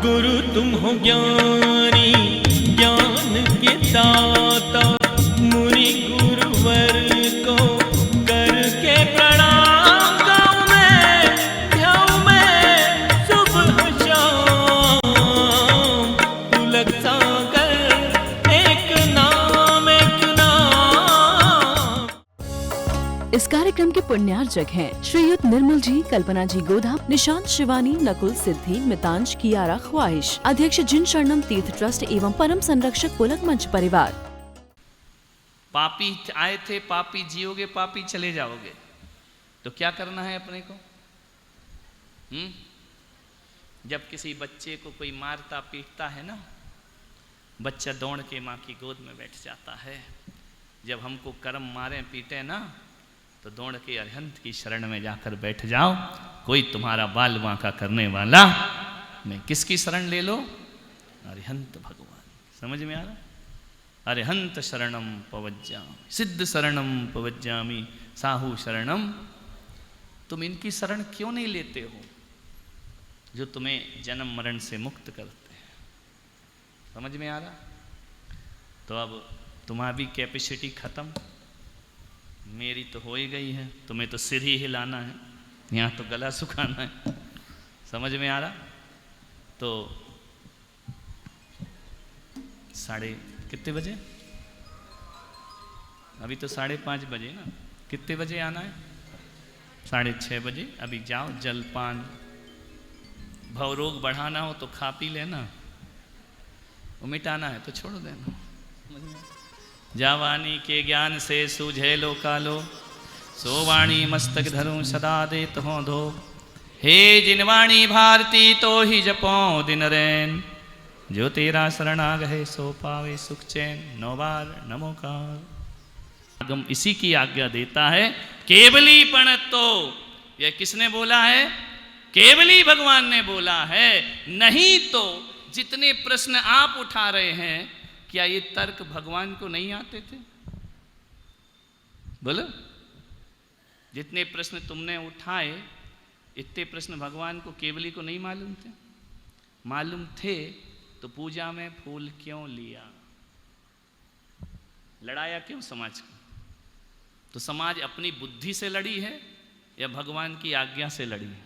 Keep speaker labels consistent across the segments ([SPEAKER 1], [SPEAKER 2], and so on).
[SPEAKER 1] गुरु तुम हो ज्ञानी ज्ञान के दाता, मुनि गुरुवर को करके प्रणाम गाऊं मैं, ध्याऊं मैं सुबह शाम। पुलक सागर एक नाम एक नाम।
[SPEAKER 2] इस कार्यक्रम के पुण्यार्चक हैं श्रीयुत निर्मल जी, कल्पना जी गोधा, निशांत शिवानी, नकुल सिद्धि, मितांश, कियारा ख्वाहिश, अध्यक्ष जिन शरणम तीर्थ ट्रस्ट एवं परम संरक्षक पुलक मंच परिवार।
[SPEAKER 3] पापी आए थे, पापी जियोगे, पापी चले जाओगे, तो क्या करना है अपने को? जब किसी बच्चे को कोई मारता पीटता है ना, बच्चा दौड़ के माँ की गोद में बैठ जाता है। जब हमको कर्म मारे पीटे ना, तो दौड़ के अरिहंत की शरण में जाकर बैठ जाओ। कोई तुम्हारा बाल बांका करने वाला नहीं। किसकी शरण ले लो? अरिहंत भगवान। समझ में आ रहा? अरिहंत शरणम पवज्जामि, सिद्ध शरणम पवज्जामि, साहू शरणम। तुम इनकी शरण क्यों नहीं लेते हो जो तुम्हें जन्म मरण से मुक्त करते हैं? समझ में आ रहा? तो अब तुम्हारी कैपेसिटी खत्म, मेरी तो हो ही गई है। तुम्हें तो सिर ही हिलाना है, यहाँ तो गला सुखाना है। समझ में आ रहा? तो कितने बजे? अभी तो 5:30 बजे ना। कितने बजे आना है? 6:30 बजे। अभी जाओ, जलपान, भवरोग बढ़ाना हो तो खा पी लेना, वो मिटाना है तो छोड़ देना। जावानी के ज्ञान से सूझे लो कालो, सोवाणी मस्तक धरूं सदा देत हो धो। हे जिनवाणी भारती तो ही जपो दिन रैन, जो तेरा शरण आ गए सो पावे सुख चैन। 9 बार नमोकार। आगम इसी की आज्ञा देता है। केवली पणतो, यह किसने बोला है? केवली भगवान ने बोला है। नहीं तो जितने प्रश्न आप उठा रहे हैं, क्या ये तर्क भगवान को नहीं आते थे? बोलो। जितने प्रश्न तुमने उठाए, इतने प्रश्न भगवान को, केवली को नहीं मालूम थे? मालूम थे तो पूजा में फूल क्यों लिया? लड़ाया क्यों समाज को? तो समाज अपनी बुद्धि से लड़ी है या भगवान की आज्ञा से लड़ी है?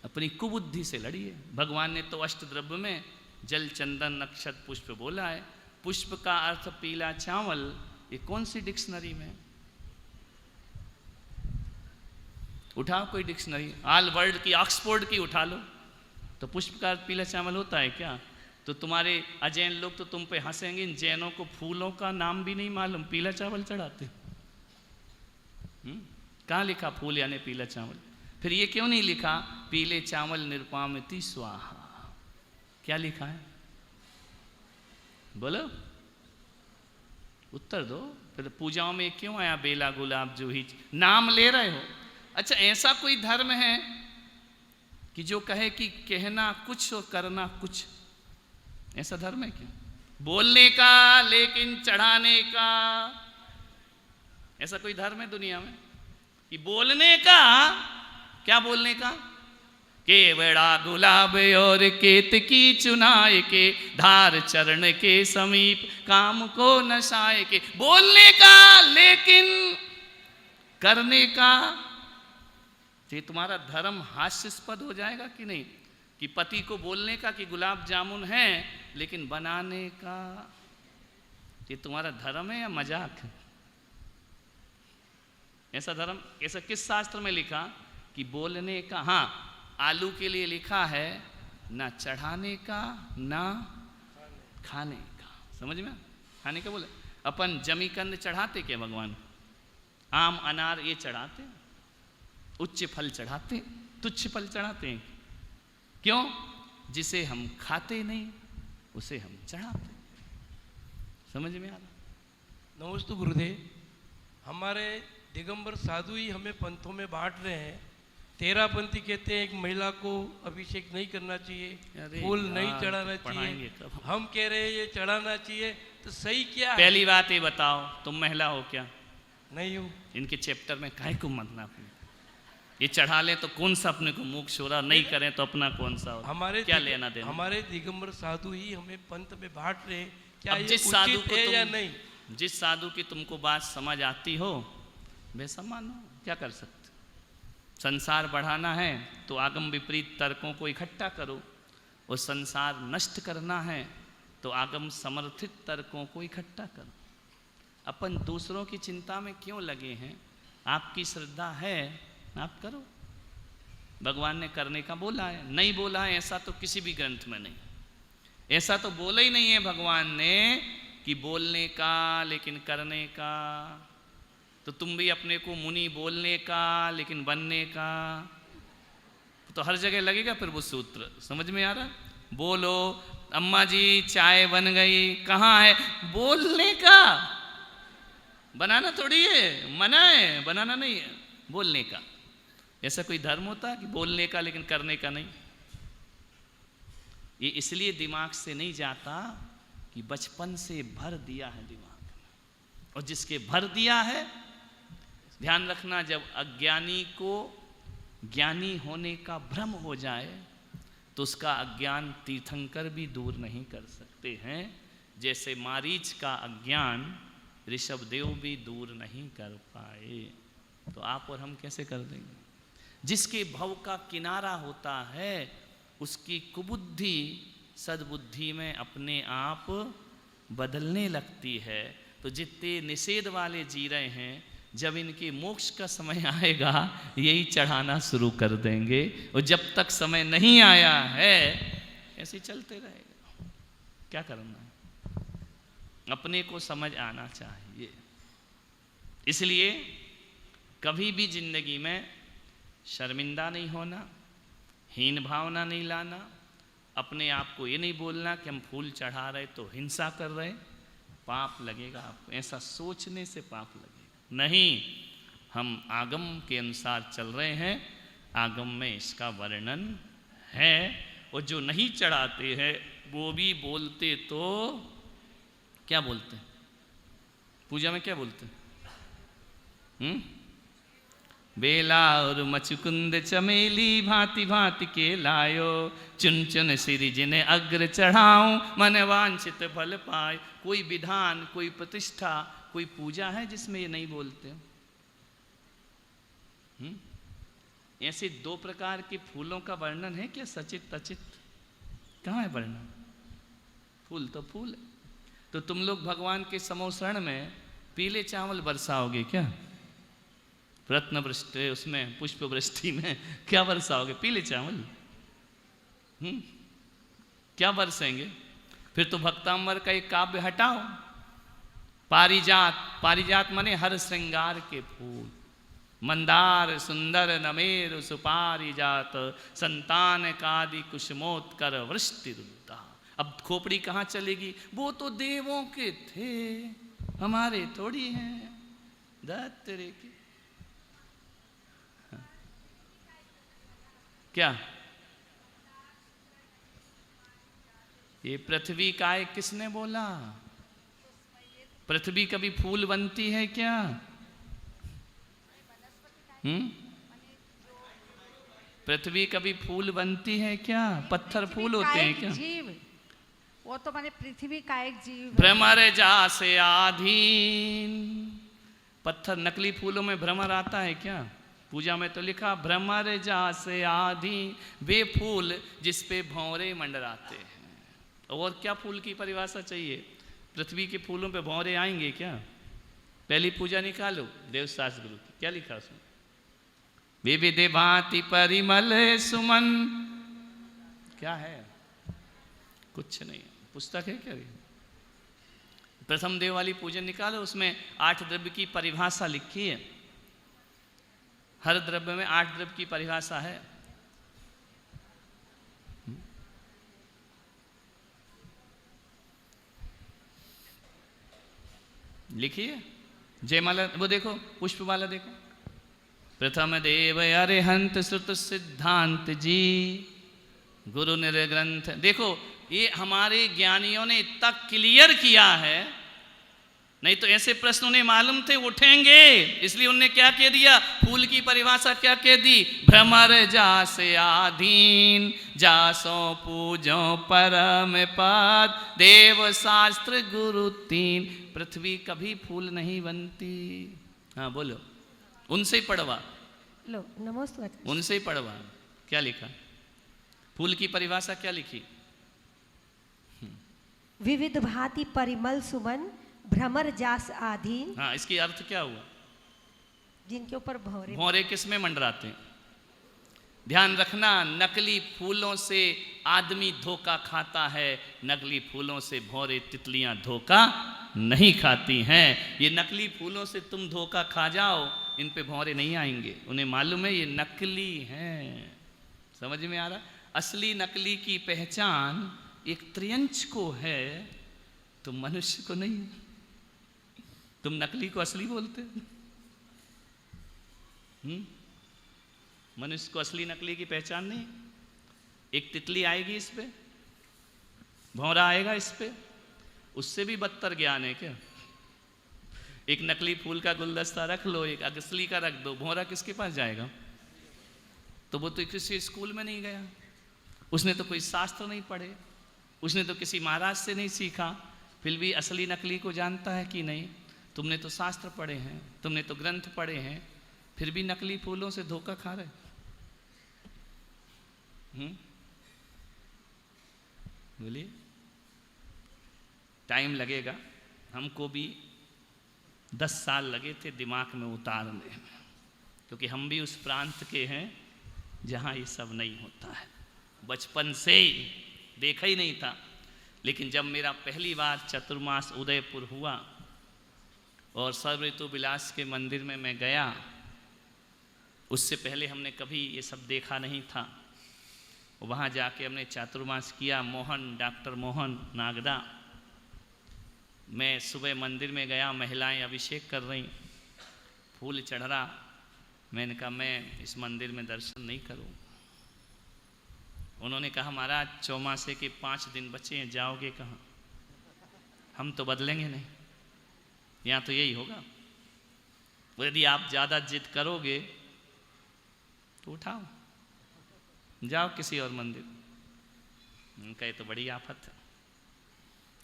[SPEAKER 3] अपनी कुबुद्धि से लड़ी है। भगवान ने तो अष्टद्रव्य में जल, चंदन, नक्षत्र, पुष्प बोला है। पुष्प का अर्थ पीला चावल, ये कौन सी डिक्शनरी में? उठाओ कोई डिक्शनरी, ऑल वर्ल्ड की, ऑक्सफोर्ड की उठा लो, तो पुष्प का अर्थ पीला चावल होता है क्या? तो तुम्हारे अजैन लोग तो तुम पे हंसेंगे, इन जैनों को फूलों का नाम भी नहीं मालूम, पीला चावल चढ़ाते। कहाँ लिखा फूल यानी पीला चावल? फिर ये क्यों नहीं लिखा पीले चावल निरुपामिति स्वाहा? क्या लिखा है? बोलो, उत्तर दो। फिर पूजाओं में क्यों आया बेला, गुलाब, जूही? नाम ले रहे हो। अच्छा, ऐसा कोई धर्म है कि जो कहे कि कहना कुछ और करना कुछ? ऐसा धर्म है क्या? बोलने का लेकिन चढ़ाने का, ऐसा कोई धर्म है दुनिया में कि बोलने का? क्या बोलने का? केवड़ा गुलाब और केतकी चुनाए के, धार चरण के समीप काम को नशाए के। बोलने का लेकिन करने का। ये तुम्हारा धर्म हास्यास्पद हो जाएगा कि नहीं? कि पति को बोलने का कि गुलाब जामुन है, लेकिन बनाने का। ये तुम्हारा धर्म है या मजाक है? ऐसा धर्म, ऐसा किस शास्त्र में लिखा कि बोलने का? हाँ, आलू के लिए लिखा है ना चढ़ाने का ना खाने का। समझ में? खाने का बोले। अपन जमीकंद चढ़ाते क्या भगवान? आम, अनार ये चढ़ाते, उच्च फल चढ़ाते, तुच्छ फल चढ़ाते हैं। क्यों? जिसे हम खाते नहीं उसे हम चढ़ाते। समझ में आ रहा?
[SPEAKER 4] नमस्ते गुरुदेव। हमारे दिगंबर साधु ही हमें पंथों में बांट रहे हैं। 13 पंथी कहते हैं एक महिला को अभिषेक नहीं करना चाहिए, फूल नहीं चढ़ाना चाहिए। हम कह रहे हैं ये चढ़ाना चाहिए, तो सही क्या है?
[SPEAKER 3] पहली बात ये बताओ, तुम महिला हो क्या?
[SPEAKER 4] नहीं हो।
[SPEAKER 3] इनके चैप्टर में काहे को मतलब? ये चढ़ा ले तो कौन सा अपने को मोक्ष हो रहा, नहीं करें तो अपना कौन सा हो,
[SPEAKER 4] हमारे
[SPEAKER 3] क्या लेना देना।
[SPEAKER 4] हमारे दिगंबर साधु ही हमें पंथ में बांट रहे हैं, क्या
[SPEAKER 3] अब
[SPEAKER 4] ये
[SPEAKER 3] जिस साधु
[SPEAKER 4] उचित
[SPEAKER 3] को
[SPEAKER 4] है या
[SPEAKER 3] तुम,
[SPEAKER 4] नहीं?
[SPEAKER 3] जिस साधु की तुमको बात समझ आती हो वैसा मानो, क्या कर सकते। संसार बढ़ाना है तो आगम विपरीत तर्कों को इकट्ठा करो, और संसार नष्ट करना है तो आगम समर्थित तर्कों को इकट्ठा करो। अपन दूसरों की चिंता में क्यों लगे हैं? आपकी श्रद्धा है आप करो, भगवान ने करने का बोला है, नहीं बोला है ऐसा तो किसी भी ग्रंथ में नहीं, ऐसा तो बोला ही नहीं है भगवान ने कि बोलने का लेकिन करने का। तो तुम भी अपने को मुनि बोलने का लेकिन बनने का, तो हर जगह लगेगा फिर वो सूत्र, समझ में आ रहा? बोलो अम्मा जी चाय बन गई, कहाँ है? बोलने का, बनाना थोड़ी है, मना है, बनाना नहीं है, बोलने का। ऐसा कोई धर्म होता है कि बोलने का लेकिन करने का नहीं? ये इसलिए दिमाग से नहीं जाता कि बचपन से भर दिया है दिमाग में, और जिसके भर दिया है, ध्यान रखना, जब अज्ञानी को ज्ञानी होने का भ्रम हो जाए तो उसका अज्ञान तीर्थंकर भी दूर नहीं कर सकते हैं। जैसे मारीच का अज्ञान ऋषभदेव भी दूर नहीं कर पाए, तो आप और हम कैसे कर देंगे? जिसके भव का किनारा होता है उसकी कुबुद्धि सद्बुद्धि में अपने आप बदलने लगती है। तो जितने निषेध वाले जी रहे हैं, जब इनके मोक्ष का समय आएगा यही चढ़ाना शुरू कर देंगे, और जब तक समय नहीं आया है ऐसे चलते रहेगा। क्या करना है? अपने को समझ आना चाहिए। इसलिए कभी भी जिंदगी में शर्मिंदा नहीं होना, हीन भावना नहीं लाना, अपने आप को ये नहीं बोलना कि हम फूल चढ़ा रहे तो हिंसा कर रहे, पाप लगेगा आपको, ऐसा सोचने से पाप लगेगा। नहीं, हम आगम के अनुसार चल रहे हैं, आगम में इसका वर्णन है, और जो नहीं चढ़ाते हैं वो भी बोलते तो क्या बोलते हैं? पूजा में क्या बोलते हैं? बेला और मचुकुंद चमेली भांति भांति के लायो, चुन चुन सिरि जिन्हें अग्र चढ़ाऊं, मन वांछित फल पाए। कोई विधान, कोई प्रतिष्ठा, कोई पूजा है जिसमें ये नहीं बोलते? ऐसे दो प्रकार के फूलों का वर्णन है क्या? सचित अचित, कहाँ है वर्णन? फूल तो फूल है। तो तुम लोग भगवान के समोसरण में पीले चावल बरसाओगे क्या? रत्न वृष्टि, उसमें पुष्प वृष्टि में क्या बरसाओगे? पीले चावल। क्या बरसेंगे? फिर तो भक्तांबर का एक काव्य हटाओ, पारिजात। पारिजात माने हर श्रृंगार के फूल, मंदार सुंदर नमेर सुपारिजात, संतान कादि कुसुमोत्कर वृष्टि रुद्धा। अब खोपड़ी कहाँ चलेगी? वो तो देवों के थे, हमारे थोड़ी हैं, दत्तरे के। क्या ये पृथ्वी काय किसने बोला? पृथ्वी कभी फूल बनती है क्या? पृथ्वी कभी फूल बनती है क्या? पत्थर फूल होते हैं क्या?
[SPEAKER 5] जीव, वो तो माने पृथ्वी का एक जीव।
[SPEAKER 3] भ्रमर जासे आधीन। पत्थर, नकली फूलों में भ्रमर आता है क्या? पूजा में तो लिखा भ्रमर जासे आधी, वे फूल जिस पे भौरे मंडराते हैं। और क्या फूल की परिभाषा चाहिए? पृथ्वी के फूलों पे भौरे आएंगे क्या? पहली पूजा निकालो देवशास्त्र गुरु की, क्या लिखा उसमें? विविध भांति परिमल सुमन, क्या है? कुछ नहीं, पुस्तक है क्या? प्रथम देव वाली पूजन निकालो, उसमें 8 द्रव्य की परिभाषा लिखी है। हर द्रव्य में 8 द्रव्य की परिभाषा है। लिखिए जयमाला, वो देखो पुष्पमाला देखो। प्रथम देव अरिहंत श्रुत सिद्धांत जी, गुरु निर्ग्रंथ। देखो ये हमारे ज्ञानियों ने इतना क्लियर किया है, नहीं तो ऐसे प्रश्न उन्हें मालूम थे उठेंगे, इसलिए उन्होंने क्या कह दिया, फूल की परिभाषा क्या कह दी, भ्रमर जासे आधीन जासो पूजो परम पद देव शास्त्र गुरु तीन। पृथ्वी कभी फूल नहीं बनती। हाँ बोलो, उनसे ही पढ़वा,
[SPEAKER 6] लो नमोस्तु।
[SPEAKER 3] उनसे ही पढ़वा। क्या लिखा, फूल की परिभाषा क्या लिखी,
[SPEAKER 6] विविध भांति परिमल सुमन भ्रमर जास आधीन।
[SPEAKER 3] हाँ इसकी अर्थ क्या हुआ,
[SPEAKER 6] जिनके ऊपर भौरे
[SPEAKER 3] भौरे किस में मंडराते हैं। ध्यान रखना, नकली फूलों से आदमी धोखा खाता है, नकली फूलों से भौरे तितलियां धोखा नहीं खाती हैं। ये नकली फूलों से तुम धोखा खा जाओ, इन पे भौरे नहीं आएंगे, उन्हें मालूम है ये नकली हैं। समझ में आ रहा, असली नकली की पहचान एक त्रियंच को है, तो मनुष्य को नहीं। तुम नकली को असली बोलते हो। मनुष्य को असली नकली की पहचान नहीं। एक तितली आएगी इस पे, भौरा आएगा इस पे, उससे भी बदतर ज्ञान है क्या। एक नकली फूल का गुलदस्ता रख लो, एक असली का रख दो, भौरा किसके पास जाएगा। तो वो तो किसी स्कूल में नहीं गया, उसने तो कोई शास्त्र नहीं पढ़े, उसने तो किसी महाराज से नहीं सीखा, फिर भी असली नकली को जानता है कि नहीं। तुमने तो शास्त्र पढ़े हैं, तुमने तो ग्रंथ पढ़े हैं, फिर भी नकली फूलों से धोखा खा रहे। बोलिए, टाइम लगेगा, हमको भी 10 साल लगे थे दिमाग में उतारने में, क्योंकि हम भी उस प्रांत के हैं जहाँ ये सब नहीं होता है। बचपन से ही देखा ही नहीं था, लेकिन जब मेरा पहली बार चतुर्मास उदयपुर हुआ और सर्व ऋतु विलास के मंदिर में मैं गया, उससे पहले हमने कभी ये सब देखा नहीं था। वहाँ जाके हमने चातुर्मास किया। मोहन, डॉक्टर मोहन नागदा, मैं सुबह मंदिर में गया, महिलाएं अभिषेक कर रही, फूल चढ़ रहा, मैंने कहा मैं इस मंदिर में दर्शन नहीं करूँ। उन्होंने कहा महाराज चौमासे के 5 दिन बचे हैं, जाओगे कहाँ, हम तो बदलेंगे नहीं, यहाँ तो यही होगा। यदि आप ज़्यादा जिद करोगे तो उठाओ, जाओ किसी और मंदिर। उनका ये तो बड़ी आफत है।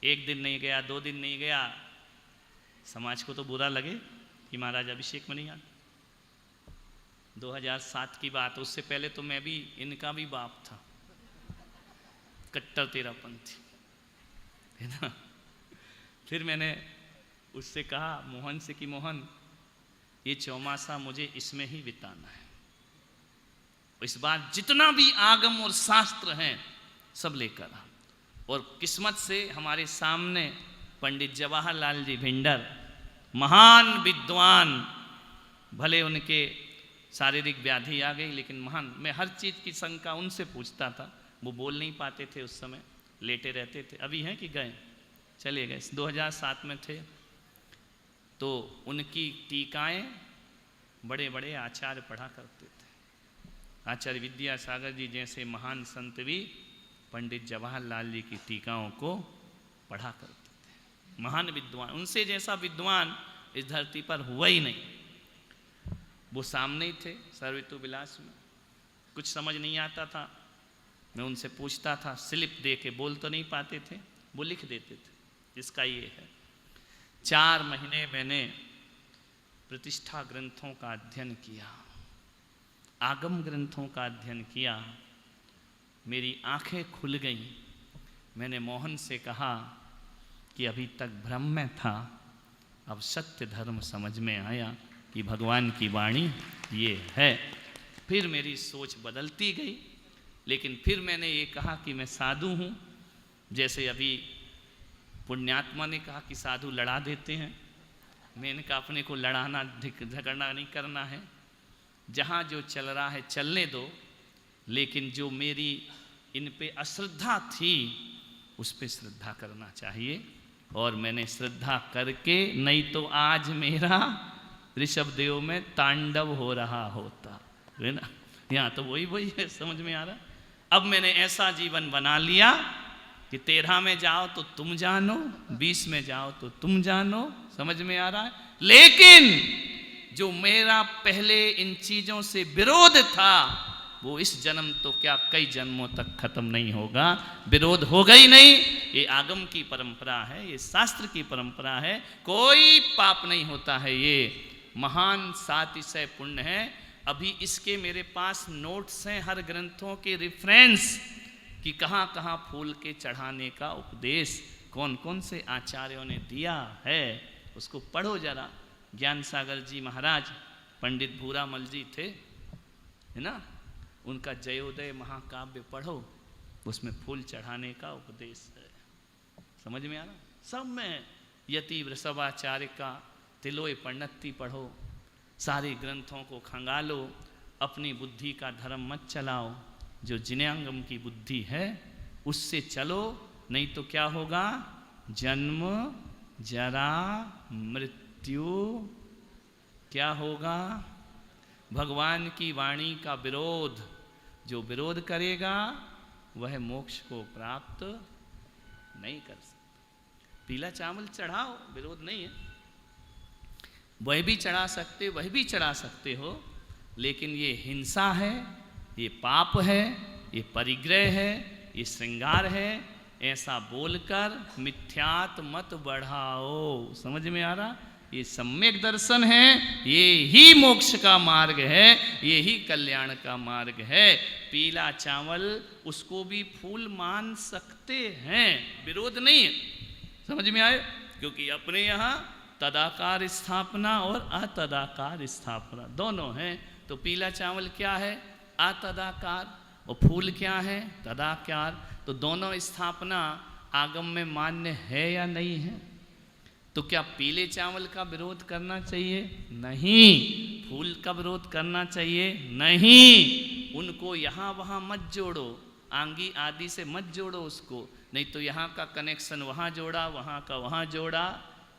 [SPEAKER 3] 1 दिन नहीं गया, 2 दिन नहीं गया, समाज को तो बुरा लगे कि महाराज अभिषेक में नहीं आते। 2007 की बात, उससे पहले तो मैं भी इनका भी बाप था, कट्टर तेरापंथी, है ना। फिर मैंने उससे कहा, मोहन से, कि मोहन ये चौमासा मुझे इसमें ही बिताना है, इस बार जितना भी आगम और शास्त्र हैं सब लेकर आ। और किस्मत से हमारे सामने पंडित जवाहरलाल जी भिंडर, महान विद्वान, भले उनके शारीरिक व्याधि आ गई लेकिन महान, मैं हर चीज़ की शंका उनसे पूछता था। वो बोल नहीं पाते थे उस समय, लेटे रहते थे। अभी हैं कि गए, चले गए, 2007 में थे। तो उनकी टीकाएं बड़े बड़े आचार्य पढ़ा करते थे। आचार्य विद्यासागर जी जैसे महान संत भी पंडित जवाहरलाल जी की टीकाओं को पढ़ा करते थे। महान विद्वान, उनसे जैसा विद्वान इस धरती पर हुआ ही नहीं। वो सामने ही थे सर्व ऋतु विलास में। कुछ समझ नहीं आता था, मैं उनसे पूछता था, स्लिप दे के, बोल तो नहीं पाते थे, वो लिख देते थे। इसका ये है, 4 महीने मैंने प्रतिष्ठा ग्रंथों का अध्ययन किया, आगम ग्रंथों का अध्ययन किया। मेरी आंखें खुल गईं। मैंने मोहन से कहा कि अभी तक भ्रम में था, अब सत्य धर्म समझ में आया कि भगवान की वाणी ये है। फिर मेरी सोच बदलती गई, लेकिन फिर मैंने ये कहा कि मैं साधु हूँ। जैसे अभी पुण्यात्मा ने कहा कि साधु लड़ा देते हैं, मैंने कहा अपने को लड़ाना झगड़ना नहीं करना है। जहाँ जो चल रहा है चलने दो, लेकिन जो मेरी इन पे अश्रद्धा थी उस पे श्रद्धा करना चाहिए। और मैंने श्रद्धा करके, नहीं तो आज मेरा ऋषभदेव में तांडव हो रहा होता है ना। यहाँ तो वही है, समझ में आ रहा। अब मैंने ऐसा जीवन बना लिया कि 13 में जाओ तो तुम जानो, 20 में जाओ तो तुम जानो, समझ में आ रहा है? लेकिन जो मेरा पहले इन चीजों से विरोध था वो इस जन्म तो क्या कई जन्मों तक खत्म नहीं होगा, विरोध होगा ही नहीं। ये आगम की परंपरा है, ये शास्त्र की परंपरा है, कोई पाप नहीं होता है, ये महान सातिशय पुण्य है। अभी इसके मेरे पास नोट्स हैं हर ग्रंथों के रेफरेंस कि कहाँ कहाँ फूल के चढ़ाने का उपदेश कौन कौन से आचार्यों ने दिया है, उसको पढ़ो जरा। ज्ञान सागर जी महाराज पंडित भूरामल जी थे, है ना, उनका जयोदय महाकाव्य पढ़ो, उसमें फूल चढ़ाने का उपदेश है। समझ में आ रहा? सब में यति वृषभाचार्य का तिलोय पर्णत्ति पढ़ो, सारे ग्रंथों को खंगालो, अपनी बुद्धि का धर्म मत चलाओ, जो जिन्यांगम की बुद्धि है उससे चलो, नहीं तो क्या होगा? जन्म जरा मृत्यु। क्या होगा? भगवान की वाणी का विरोध। जो विरोध करेगा वह मोक्ष को प्राप्त नहीं कर सकता। पीला चावल चढ़ाओ, विरोध नहीं है, वह भी चढ़ा सकते, वह भी चढ़ा सकते हो, लेकिन ये हिंसा है, ये पाप है, ये परिग्रह है, ये श्रृंगार है, ऐसा बोलकर मिथ्यात मत बढ़ाओ। समझ में आ रहा? ये सम्यक दर्शन है, ये ही मोक्ष का मार्ग है, ये ही कल्याण का मार्ग है। पीला चावल उसको भी फूल मान सकते हैं, विरोध नहीं है। समझ में आए? क्योंकि अपने यहाँ तदाकार स्थापना और अतदाकार स्थापना दोनों हैं। तो पीला चावल क्या है? अतदाकार, और फूल क्या है? तदाकार। तो दोनों स्थापना आगम में मान्य है या नहीं है? तो क्या पीले चावल का विरोध करना चाहिए? नहीं। फूल का विरोध करना चाहिए? नहीं। उनको यहाँ वहाँ मत जोड़ो, आंगी आदि से मत जोड़ो उसको, नहीं तो यहाँ का कनेक्शन वहाँ जोड़ा, वहाँ का वहाँ जोड़ा,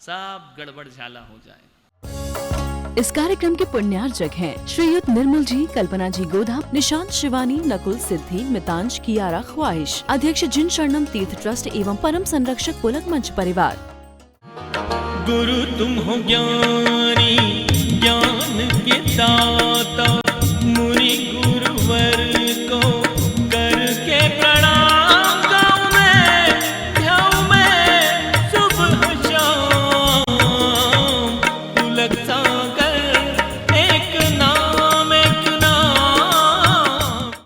[SPEAKER 3] सब गड़बड़ झाला हो जाए।
[SPEAKER 2] इस कार्यक्रम के पुण्यार्चक हैं श्रीयुत निर्मल जी, कल्पना जी गोधा, निशांत शिवानी, नकुल सिद्धि, मितांश कियारा ख्वाहिश, अध्यक्ष जिन शरणम तीर्थ ट्रस्ट एवं परम संरक्षक पुलक मंच परिवार।
[SPEAKER 1] गुरु तुम हो ज्ञानी, ज्ञान के दाता, मुनि गुरुवर